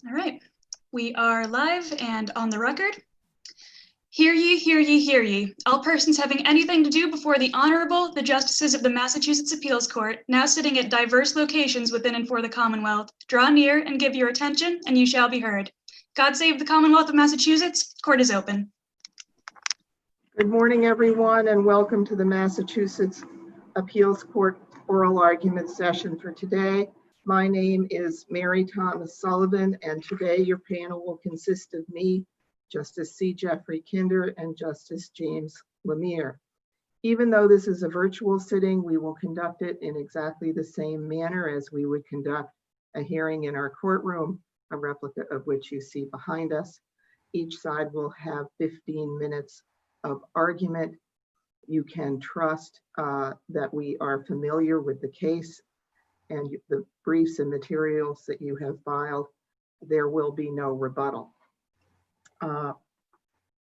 All right, we are live and on the record. Hear ye, hear ye, hear ye. All persons having anything to do before the Honorable, the Justices of the Massachusetts Appeals Court, now sitting at diverse locations within and for the Commonwealth, draw near and give your attention, and you shall be heard. God save the Commonwealth of Massachusetts. Court is open. Good morning, everyone, and welcome to the Massachusetts Appeals Court oral argument session for today. My name is Mary Thomas Sullivan, and today your panel will consist of me, Justice C. Jeffrey Kinder, and Justice James Lemire. Even though this is a virtual sitting, we will conduct it in exactly the same manner as we would conduct a hearing in our courtroom, a replica of which you see behind us. Each side will have 15 minutes of argument. You can trust that we are familiar with the case and the briefs and materials that you have filed. There will be no rebuttal.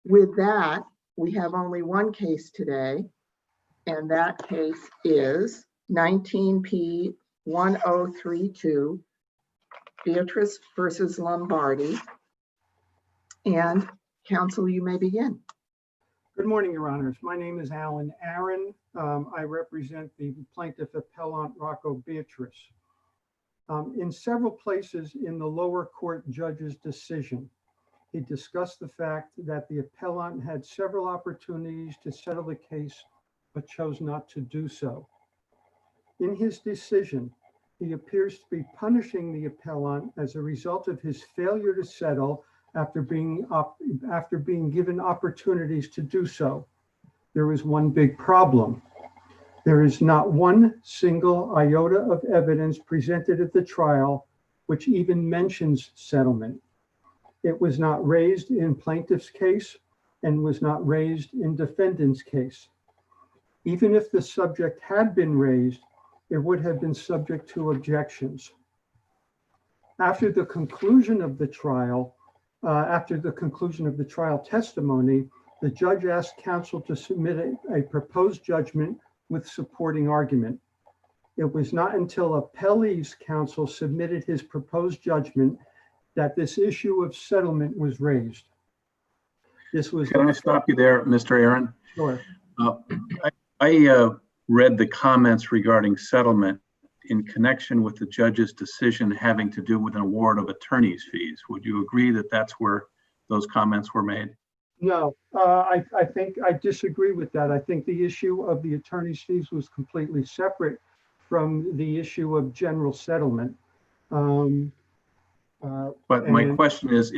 With that, we have only one case today, and that case is 19P 1032, Beatrice versus Lombardi. And counsel, you may begin. Good morning, Your Honors. My name is Alan Aaron. I represent the plaintiff appellant ROCCO Beatrice. In several places in the lower court judge's decision, he discussed the fact that the appellant had several opportunities to settle the case, but chose not to do so. In his decision, he appears to be punishing the appellant as a result of his failure to settle after being given opportunities to do so. There is one big problem. There is not one single iota of evidence presented at the trial which even mentions settlement. It was not raised in plaintiff's case and was not raised in defendant's case. Even if the subject had been raised, it would have been subject to objections. After the conclusion of the trial testimony, the judge asked counsel to submit a proposed judgment with supporting argument. It was not until appellee's counsel submitted his proposed judgment that this issue of settlement was raised. Can I stop you there, Mr. Aaron? Sure. I read the comments regarding settlement in connection with the judge's decision having to do with an award of attorney's fees. Would you agree that that's where those comments were made? No, I think I disagree with that. I think the issue of the attorney's fees was completely separate from the issue of general settlement. But my question is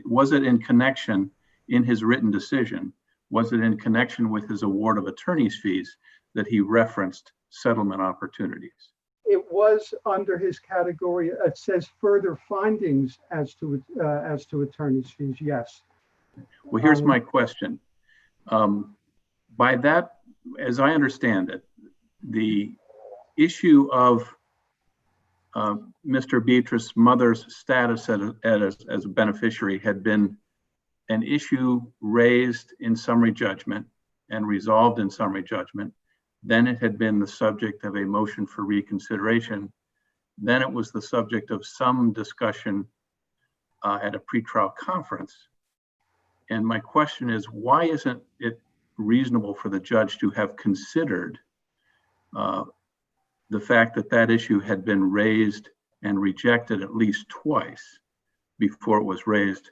was it in connection in his written decision? Was it in connection with his award of attorney's fees that he referenced settlement opportunities? It was under his category. It says further findings as to attorney's fees. Yes. Well, here's my question. By that, as I understand it, the issue of Mr. Beatrice's mother's status as a beneficiary had been an issue raised in summary judgment and resolved in summary judgment. Then it had been the subject of a motion for reconsideration. Then it was the subject of some discussion at a pretrial conference. And my question is, why isn't it reasonable for the judge to have considered the fact that that issue had been raised and rejected at least twice before it was raised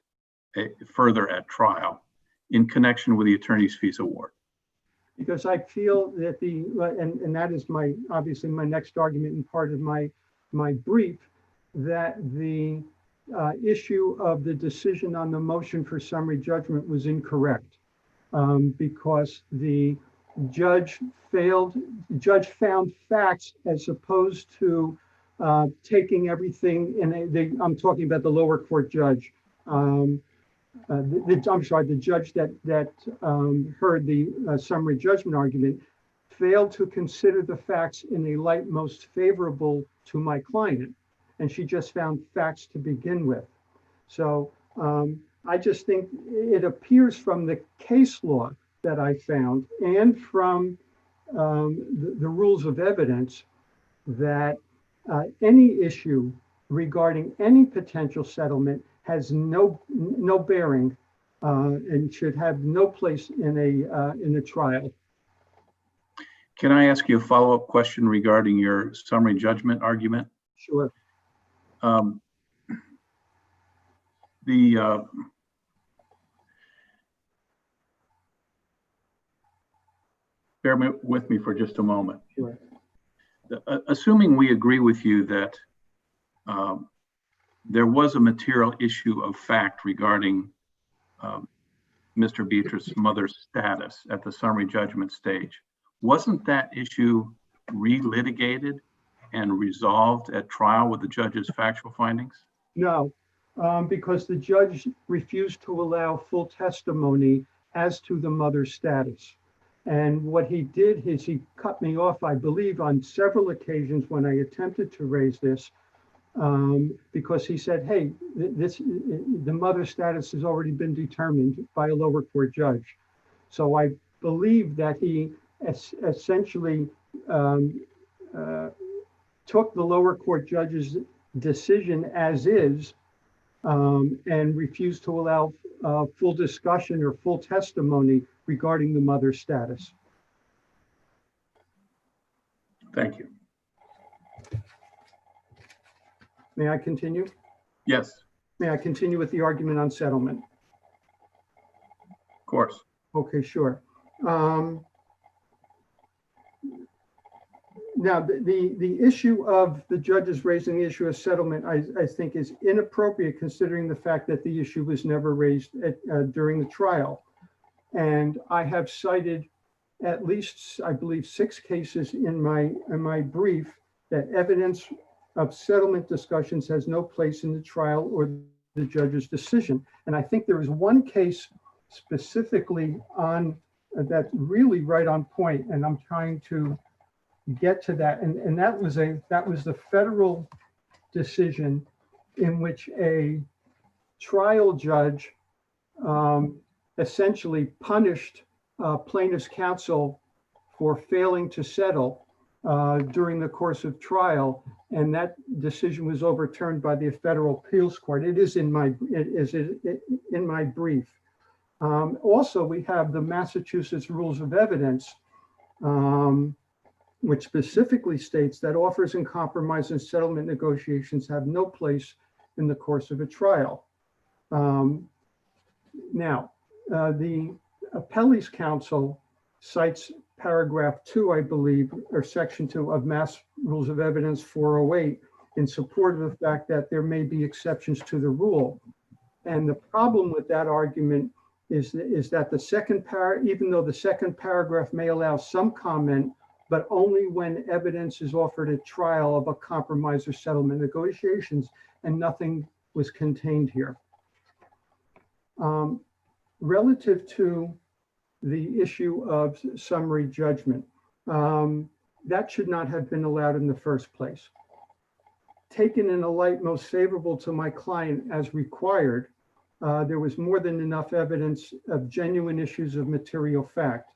further at trial in connection with the attorney's fees award? Because I feel that and that is obviously my next argument and part of my brief, that the issue of the decision on the motion for summary judgment was incorrect because the judge found facts as opposed to taking everything I'm talking about the lower court judge. I'm sorry, the judge that heard the summary judgment argument failed to consider the facts in a light most favorable to my client. And she just found facts to begin with. So I just think it appears from the case law that I found and from the rules of evidence that any issue regarding any potential settlement has no bearing and should have no place in a trial. Can I ask you a follow-up question regarding your summary judgment argument? Sure. Bear with me for just a moment. Sure. Assuming we agree with you that there was a material issue of fact regarding Mr. Beatrice's mother's status at the summary judgment stage, wasn't that issue relitigated and resolved at trial with the judge's factual findings? No, because the judge refused to allow full testimony as to the mother's status. And what he did is he cut me off, I believe, on several occasions when I attempted to raise this, because he said, hey, the mother's status has already been determined by a lower court judge. So I believe that he essentially took the lower court judge's decision as is and refused to allow full discussion or full testimony regarding the mother's status. Thank you. May I continue? Yes, May I continue with the argument on settlement? of course. Okay, sure. Now, the issue of the judges raising the issue of settlement, I think, is inappropriate considering the fact that the issue was never raised during the trial. And I have cited at least, I believe, 6 cases in my brief that evidence of settlement discussions has no place in the trial or the judge's decision. And I think there is one case specifically on that's really right on point, and I'm trying to get to that. And that was the federal decision in which a trial judge essentially punished plaintiff's counsel for failing to settle during the course of trial, and that decision was overturned by the federal appeals court. It is in my brief. Also, we have the Massachusetts Rules of Evidence, which specifically states that offers in compromise and settlement negotiations have no place in the course of a trial. Now, the appellee's counsel cites paragraph 2, I believe, or section 2 of Mass Rules of Evidence 408 in support of the fact that there may be exceptions to the rule. And the problem with that argument is that the second even though the second paragraph may allow some comment, but only when evidence is offered at trial of a compromise or settlement negotiations, and nothing was contained here. Relative to the issue of summary judgment, that should not have been allowed in the first place. Taken in a light most favorable to my client as required, there was more than enough evidence of genuine issues of material fact.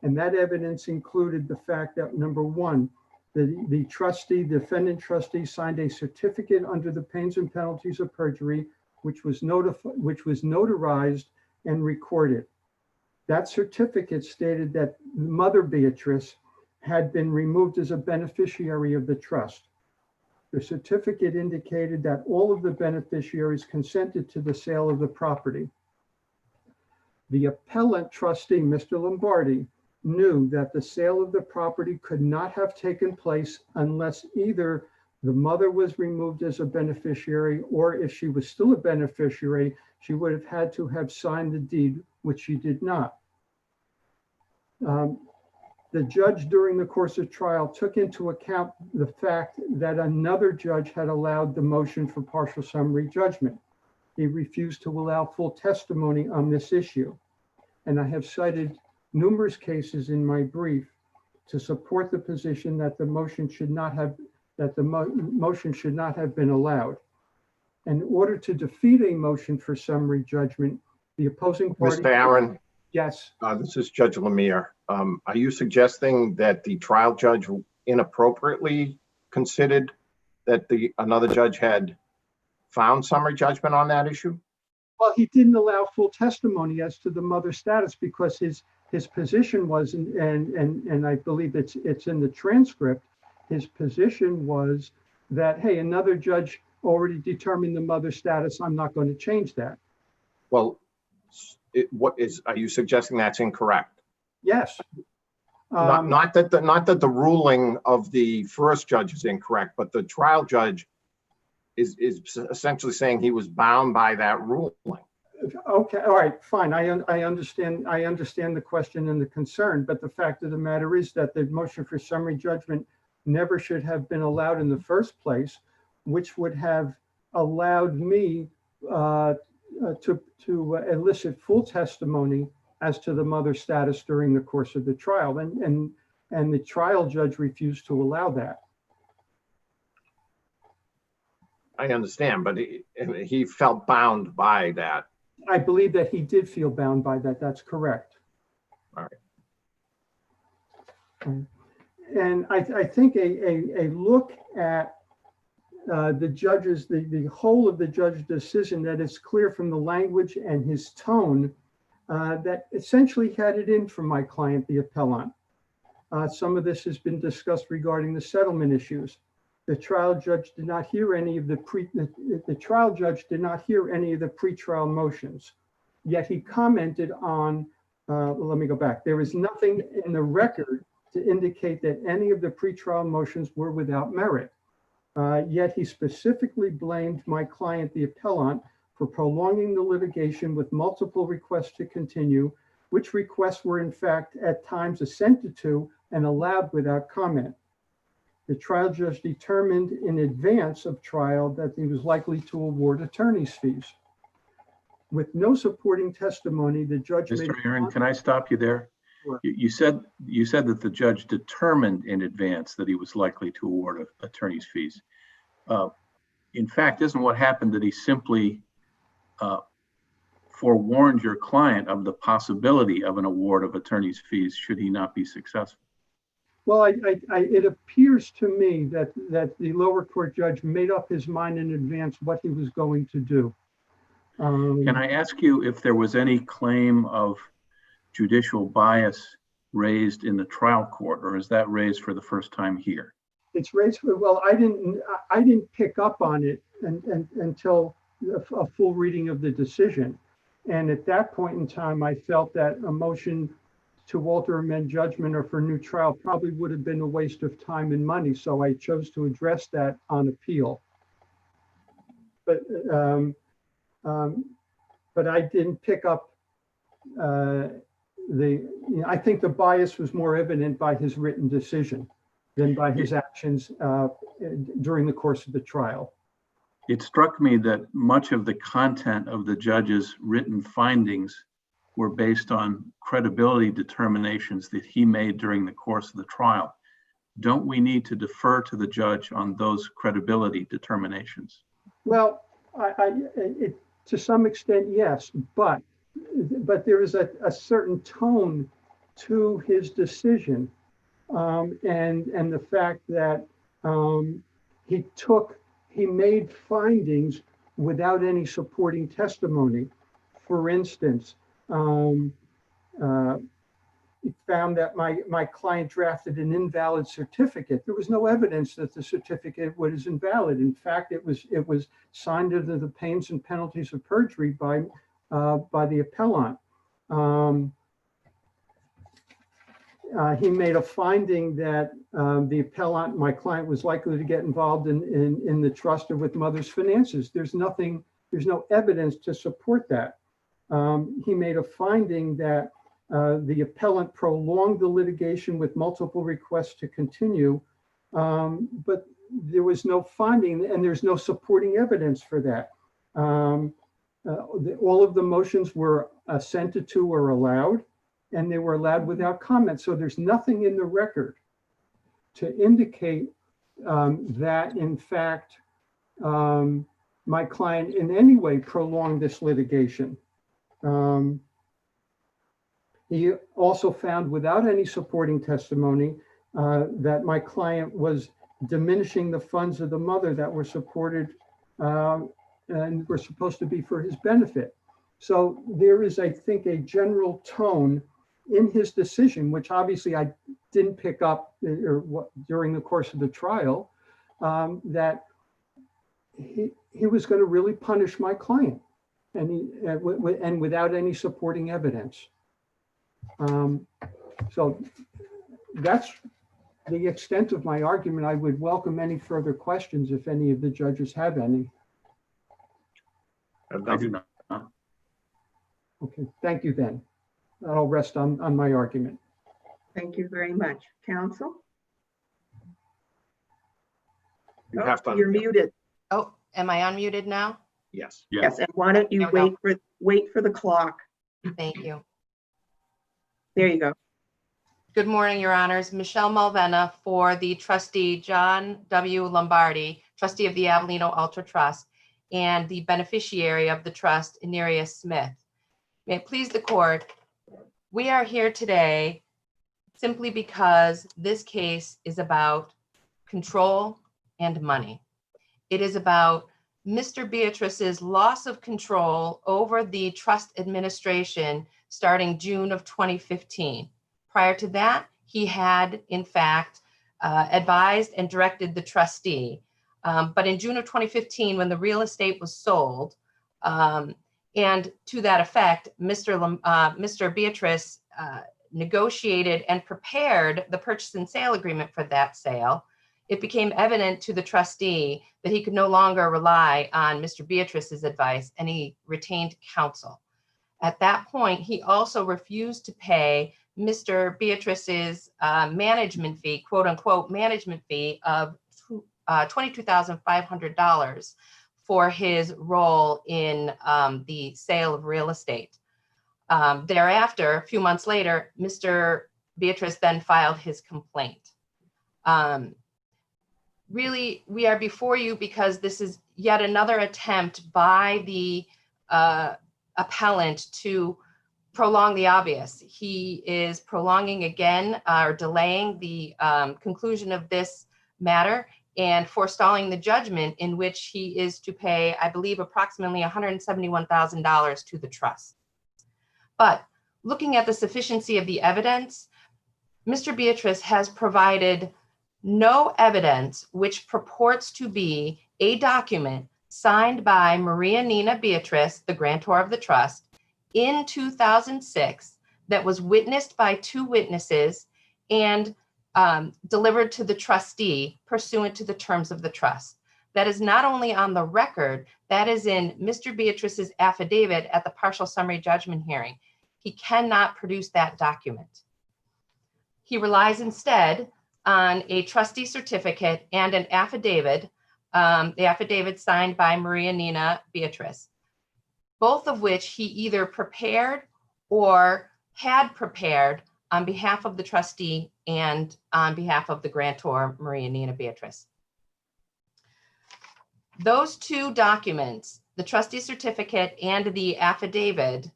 And that evidence included the fact that, number one, the trustee, defendant trustee, signed a certificate under the pains and penalties of perjury, which was notarized and recorded. That certificate stated that Mother Beatrice had been removed as a beneficiary of the trust. The certificate indicated that all of the beneficiaries consented to the sale of the property. The appellant trustee, Mr. Lombardi, knew that the sale of the property could not have taken place unless either the mother was removed as a beneficiary, or if she was still a beneficiary, she would have had to have signed the deed, which she did not. The judge during the course of trial took into account the fact that another judge had allowed the motion for partial summary judgment. He refused to allow full testimony on this issue. And I have cited numerous cases in my brief to support the position that the motion should not have been allowed. In order to defeat a motion for summary judgment, the opposing party— Mr. Aaron. Yes. This is Judge Lemire. Are you suggesting that the trial judge inappropriately considered that another judge had found summary judgment on that issue? Well, he didn't allow full testimony as to the mother's status because his position was, and I believe it's in the transcript, his position was that, hey, another judge already determined the mother's status. I'm not going to change that. Well, are you suggesting that's incorrect? Yes. Not that the ruling of the first judge is incorrect, but the trial judge is essentially saying he was bound by that ruling. Okay, all right, fine. I understand the question and the concern, but the fact of the matter is that the motion for summary judgment never should have been allowed in the first place, which would have allowed me to elicit full testimony as to the mother's status during the course of the trial, and the trial judge refused to allow that. I understand, but he felt bound by that. I believe that he did feel bound by that. That's correct. All right. And I think a look at the judge's, the whole of the judge's decision, that it's clear from the language and his tone that essentially had it in for my client, the appellant. Some of this has been discussed regarding the settlement issues. The trial judge did not hear any of the pretrial motions, yet he commented on, let me go back. There is nothing in the record to indicate that any of the pretrial motions were without merit. Yet he specifically blamed my client, the appellant, for prolonging the litigation with multiple requests to continue, which requests were in fact at times assented to and allowed without comment. The trial judge determined in advance of trial that he was likely to award attorney's fees. With no supporting testimony, the judge Mr. Aaron, can I stop you there? Sure. You said that the judge determined in advance that he was likely to award attorney's fees. In fact, isn't what happened that he simply forewarned your client of the possibility of an award of attorney's fees should he not be successful? Well, it appears to me that the lower court judge made up his mind in advance what he was going to do. Can I ask you if there was any claim of judicial bias raised in the trial court, or is that raised for the first time here? It's raised. Well, I didn't pick up on it until a full reading of the decision, and at that point in time, I felt that a motion to alter or amend judgment or for new trial probably would have been a waste of time and money. So I chose to address that on appeal. But I didn't pick up I think the bias was more evident by his written decision than by his actions during the course of the trial. It struck me that much of the content of the judge's written findings were based on credibility determinations that he made during the course of the trial. Don't we need to defer to the judge on those credibility determinations? Well, to some extent, yes, but there is a certain tone to his decision, and the fact that he made findings without any supporting testimony. For instance, he found that my client drafted an invalid certificate. There was no evidence that the certificate was invalid. In fact, it was signed under the pains and penalties of perjury by the appellant. He made a finding that the appellant, my client, was likely to get involved in the trust or with mother's finances. There's no evidence to support that. He made a finding that the appellant prolonged the litigation with multiple requests to continue, but there was no finding and there's no supporting evidence for that. All of the motions were assented to or allowed, and they were allowed without comment. So there's nothing in the record to indicate that, in fact, my client in any way prolonged this litigation. He also found, without any supporting testimony, that my client was diminishing the funds of the mother that were supported and were supposed to be for his benefit. So there is, I think, a general tone in his decision, which obviously I didn't pick up during the course of the trial, that he was going to really punish my client, and without any supporting evidence. So that's the extent of my argument. I would welcome any further questions if any of the judges have any. I do not. Okay, thank you then. I'll rest on my argument. Thank you very much. Counsel? You have to. You're muted. Oh, am I unmuted now? Yes. Yeah. Yes, and why don't you There we wait for the clock? Thank you. There you go. Good morning, Your Honors. Michelle Malvena for the trustee John W. Lombardi, trustee of the Avellino Ultra Trust, and the beneficiary of the trust, Nereus Smith. May it please the court, we are here today simply because this case is about control and money. It is about Mr. Beatrice's loss of control over the trust administration starting June of 2015. Prior to that, he had, in fact, advised and directed the trustee. But in June of 2015, when the real estate was sold, and to that effect, Mr. Beatrice negotiated and prepared the purchase and sale agreement for that sale, it became evident to the trustee that he could no longer rely on Mr. Beatrice's advice, and he retained counsel. At that point, he also refused to pay Mr. Beatrice's management fee, quote unquote, management fee of $22,500 for his role in the sale of real estate. Thereafter, a few months later, Mr. Beatrice then filed his complaint. Really, we are before you because this is yet another attempt by the appellant to prolong the obvious. He is prolonging again or delaying the conclusion of this matter and forestalling the judgment in which he is to pay, I believe, approximately $171,000 to the trust. But looking at the sufficiency of the evidence, Mr. Beatrice has provided no evidence which purports to be a document signed by Maria Nina Beatrice, the grantor of the trust, in 2006 that was witnessed by two witnesses and delivered to the trustee pursuant to the terms of the trust. That is not only on the record, that is in Mr. Beatrice's affidavit at the partial summary judgment hearing. He cannot produce that document. He relies instead on a trustee certificate and an affidavit, the affidavit signed by Maria Nina Beatrice, both of which he either prepared or had prepared on behalf of the trustee and on behalf of the grantor, Maria Nina Beatrice. Those two documents, the trustee certificate and the affidavit,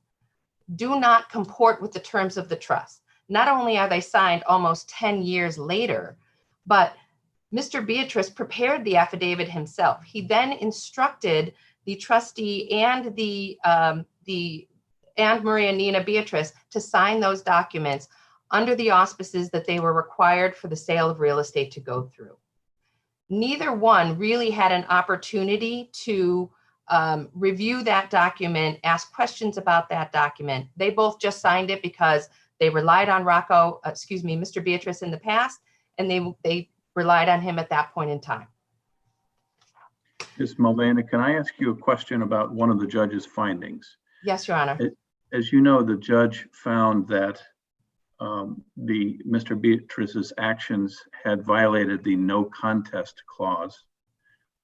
do not comport with the terms of the trust. Not only are they signed almost 10 years later, but Mr. Beatrice prepared the affidavit himself. He then instructed the trustee and Maria Nina Beatrice to sign those documents under the auspices that they were required for the sale of real estate to go through. Neither one really had an opportunity to review that document, ask questions about that document. They both just signed it because they relied on Mr. Beatrice in the past, and they relied on him at that point in time. Ms. Malvena, can I ask you a question about one of the judge's findings? Yes, Your Honor. As you know, the judge found that Mr. Beatrice's actions had violated the no contest clause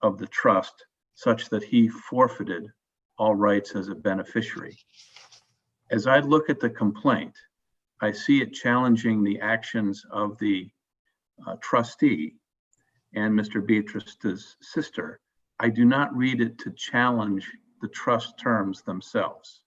of the trust, such that he forfeited all rights as a beneficiary. As I look at the complaint, I see it challenging the actions of the trustee and Mr. Beatrice's sister. I do not read it to challenge the trust terms themselves.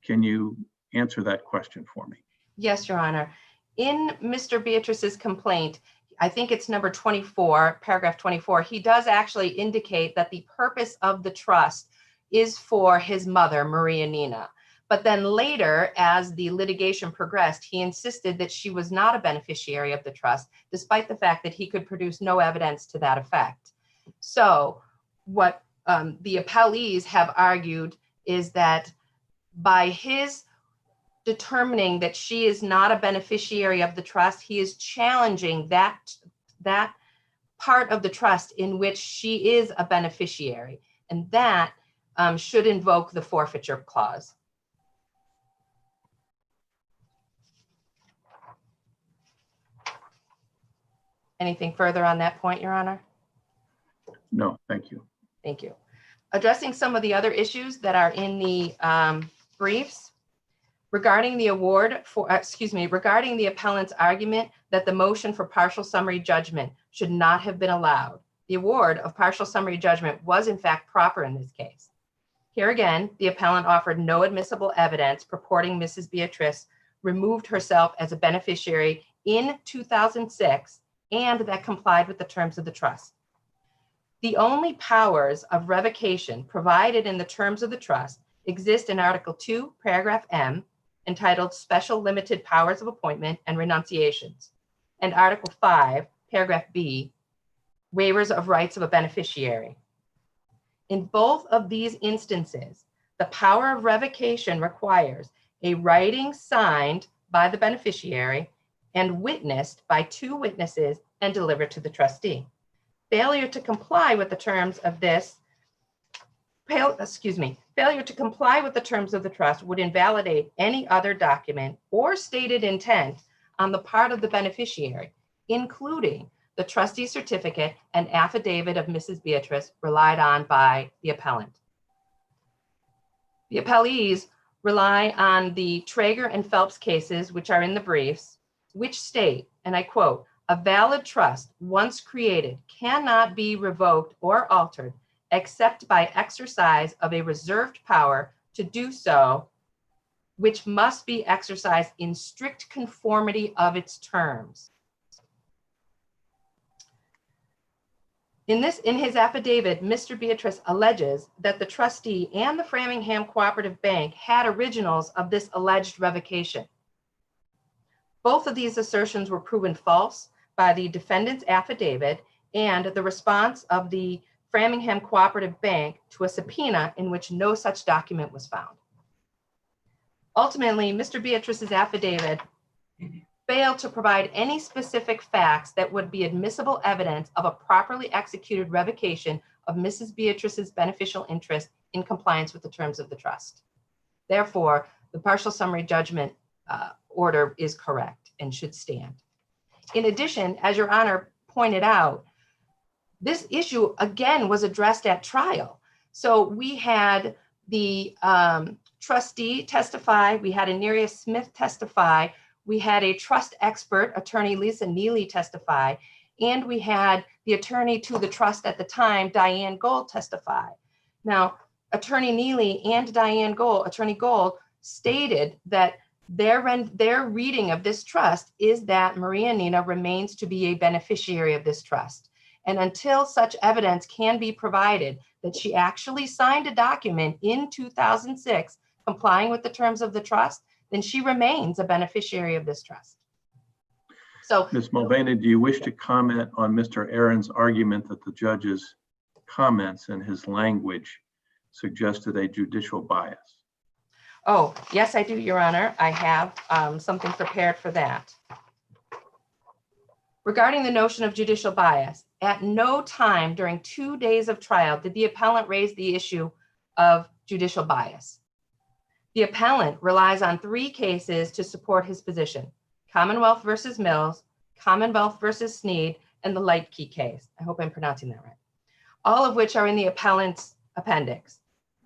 Can you answer that question for me? Yes, Your Honor. In Mr. Beatrice's complaint, I think it's number 24, paragraph 24, he does actually indicate that the purpose of the trust is for his mother, Maria Nina. But then later, as the litigation progressed, he insisted that she was not a beneficiary of the trust, despite the fact that he could produce no evidence to that effect. So what the appellees have argued is that by his determining that she is not a beneficiary of the trust, he is challenging that part of the trust in which she is a beneficiary, and that should invoke the forfeiture clause. Anything further on that point, Your Honor? No, thank you. Thank you. Addressing some of the other issues that are in the briefs regarding the award for, regarding the appellant's argument that the motion for partial summary judgment should not have been allowed. The award of partial summary judgment was in fact proper in this case. Here again, the appellant offered no admissible evidence purporting Mrs. Beatrice removed herself as a beneficiary in 2006 and that complied with the terms of the trust. The only powers of revocation provided in the terms of the trust exist in Article 2, paragraph M, entitled Special Limited Powers of Appointment and Renunciations, and Article 5, paragraph B, Waivers of Rights of a Beneficiary. In both of these instances, the power of revocation requires a writing signed by the beneficiary and witnessed by two witnesses and delivered to the trustee. Failure to comply with the terms of this, failure to comply with the terms of the trust would invalidate any other document or stated intent on the part of the beneficiary, including the trustee certificate and affidavit of Mrs. Beatrice relied on by the appellant. The appellees rely on the Traeger and Phelps cases, which are in the briefs, which state, and I quote, "A valid trust once created cannot be revoked or altered except by exercise of a reserved power to do so, which must be exercised in strict conformity of its terms." In his affidavit, Mr. Beatrice alleges that the trustee and the Framingham Cooperative Bank had originals of this alleged revocation. Both of these assertions were proven false by the defendant's affidavit and the response of the Framingham Cooperative Bank to a subpoena in which no such document was found. Ultimately, Mr. Beatrice's affidavit failed to provide any specific facts that would be admissible evidence of a properly executed revocation of Mrs. Beatrice's beneficial interest in compliance with the terms of the trust. Therefore, the partial summary judgment order is correct and should stand. In addition, as Your Honor pointed out, this issue again was addressed at trial. So we had the trustee testify, we had Aneria Smith testify, we had a trust expert, attorney Lisa Neely, testify, and we had the attorney to the trust at the time, Diane Gold, testify. Now, attorney Neely and attorney Gold stated that their reading of this trust is that Maria Nina remains to be a beneficiary of this trust. And until such evidence can be provided that she actually signed a document in 2006 complying with the terms of the trust, then she remains a beneficiary of this trust. So, Ms. Mulvaney, do you wish to comment on Mr. Aaron's argument that the judge's comments and his language suggested a judicial bias? oh, yes, I do, Your Honor. I have something prepared for that. Regarding the notion of judicial bias, at no time during 2 days of trial did the appellant raise the issue of judicial bias. The appellant relies on 3 cases to support his position: Commonwealth versus Mills, Commonwealth versus Sneed, and the Lightkey case. I hope I'm pronouncing that right. All of which are in the appellant's appendix.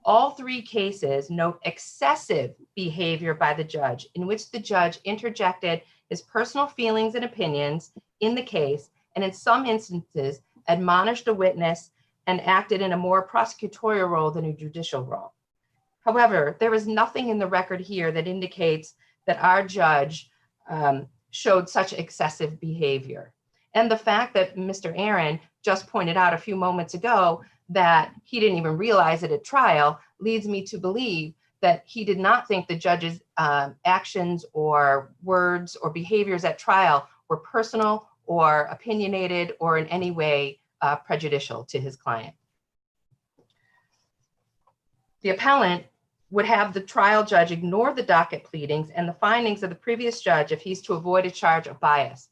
All 3 cases note excessive behavior by the judge, in which the judge interjected his personal feelings and opinions in the case, and in some instances admonished a witness and acted in a more prosecutorial role than a judicial role. However, there is nothing in the record here that indicates that our judge showed such excessive behavior. And the fact that Mr. Aaron just pointed out a few moments ago that he didn't even realize it at trial leads me to believe that he did not think the judge's actions or words or behaviors at trial were personal or opinionated or in any way prejudicial to his client. The appellant would have the trial judge ignore the docket pleadings and the findings of the previous judge if he's to avoid a charge of bias.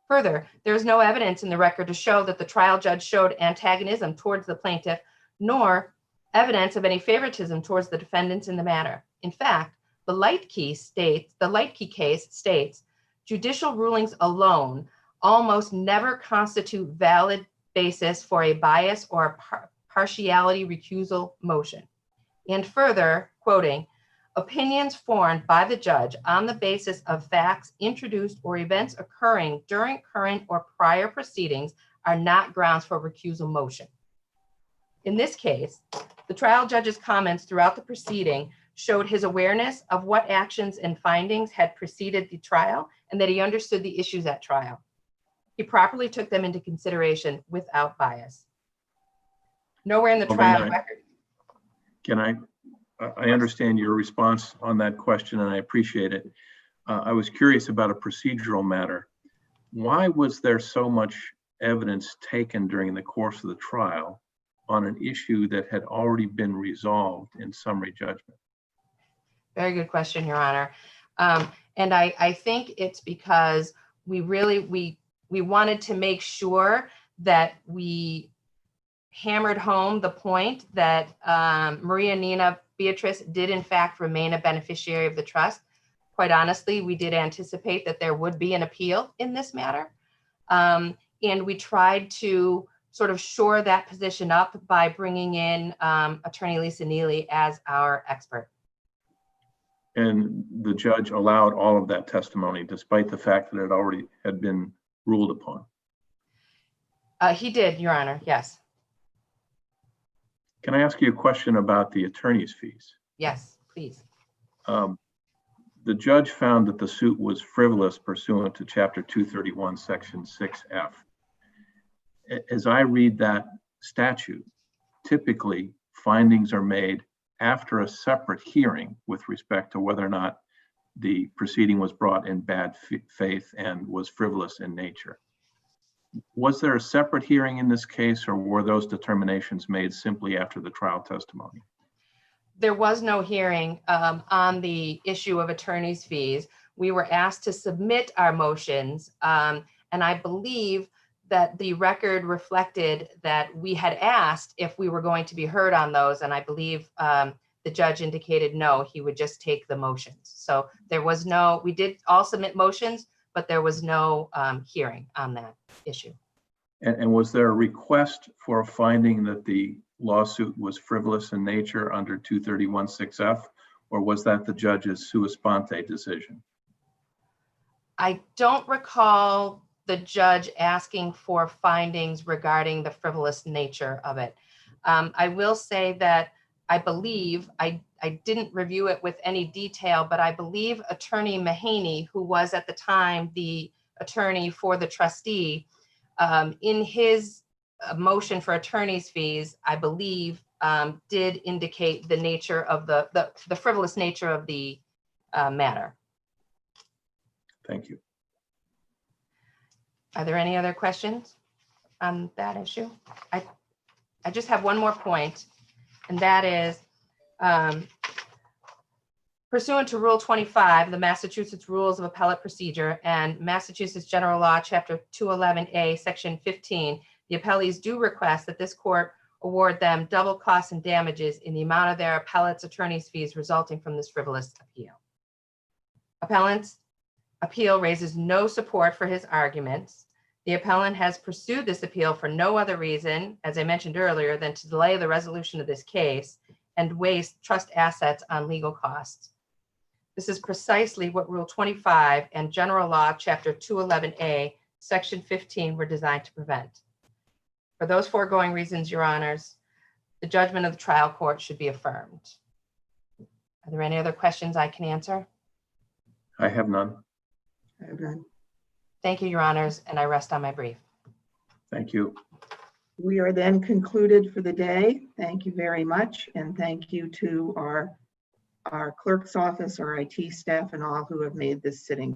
Further, there is no evidence in the record to show that the trial judge showed antagonism towards the plaintiff, nor evidence of any favoritism towards the defendants in the matter. In fact, the Lightke case states, judicial rulings alone almost never constitute valid basis for a bias or partiality recusal motion. And further, quoting, opinions formed by the judge on the basis of facts introduced or events occurring during current or prior proceedings are not grounds for recusal motion. In this case, the trial judge's comments throughout the proceeding showed his awareness of what actions and findings had preceded the trial and that he understood the issues at trial. He properly took them into consideration without bias. Nowhere in the trial record. I understand your response on that question and I appreciate it. I was curious about a procedural matter. Why was there so much evidence taken during the course of the trial on an issue that had already been resolved in summary judgment? Very good question, Your Honor. And I think it's because we wanted to make sure that we hammered home the point that Maria Nina Beatrice did in fact remain a beneficiary of the trust. Quite honestly, we did anticipate that there would be an appeal in this matter. And we tried to sort of shore that position up by bringing in Attorney Lisa Neely as our expert. And the judge allowed all of that testimony despite the fact that it already had been ruled upon? He did, Your Honor, yes. Can I ask you a question about the attorney's fees? Yes, please. The judge found that the suit was frivolous pursuant to Chapter 231, Section 6F. As I read that statute, typically findings are made after a separate hearing with respect to whether or not the proceeding was brought in bad faith and was frivolous in nature. Was there a separate hearing in this case, or were those determinations made simply after the trial testimony? There was no hearing on the issue of attorney's fees. We were asked to submit our motions, and I believe that the record reflected that we had asked if we were going to be heard on those, and I believe the judge indicated no, he would just take the motions. So there was no, we did all submit motions, but there was no hearing on that issue. And was there a request for a finding that the lawsuit was frivolous in nature under 231 6F, or was that the judge's sua sponte decision? I don't recall the judge asking for findings regarding the frivolous nature of it. I will say that I believe, I didn't review it with any detail, but I believe Attorney Mahaney, who was at the time the attorney for the trustee, in his motion for attorney's fees, I believe did indicate the nature of the frivolous nature of the matter. Thank you. Are there any other questions on that issue? I just have one more point, and that is pursuant to Rule 25, the Massachusetts Rules of Appellate Procedure and Massachusetts General Law, Chapter 211A, Section 15, the appellees do request that this court award them double costs and damages in the amount of their appellate's attorney's fees resulting from this frivolous appeal. Appellant's appeal raises no support for his arguments. The appellant has pursued this appeal for no other reason, as I mentioned earlier, than to delay the resolution of this case and waste trust assets on legal costs. This is precisely what Rule 25 and General Law, Chapter 211A, Section 15 were designed to prevent. For those foregoing reasons, Your Honors, the judgment of the trial court should be affirmed. Are there any other questions I can answer? I have none. I have none. Thank you, Your Honors, and I rest on my brief. Thank you. We are then concluded for the day. Thank you very much. And thank you to our clerk's office, our IT staff, and all who have made this sitting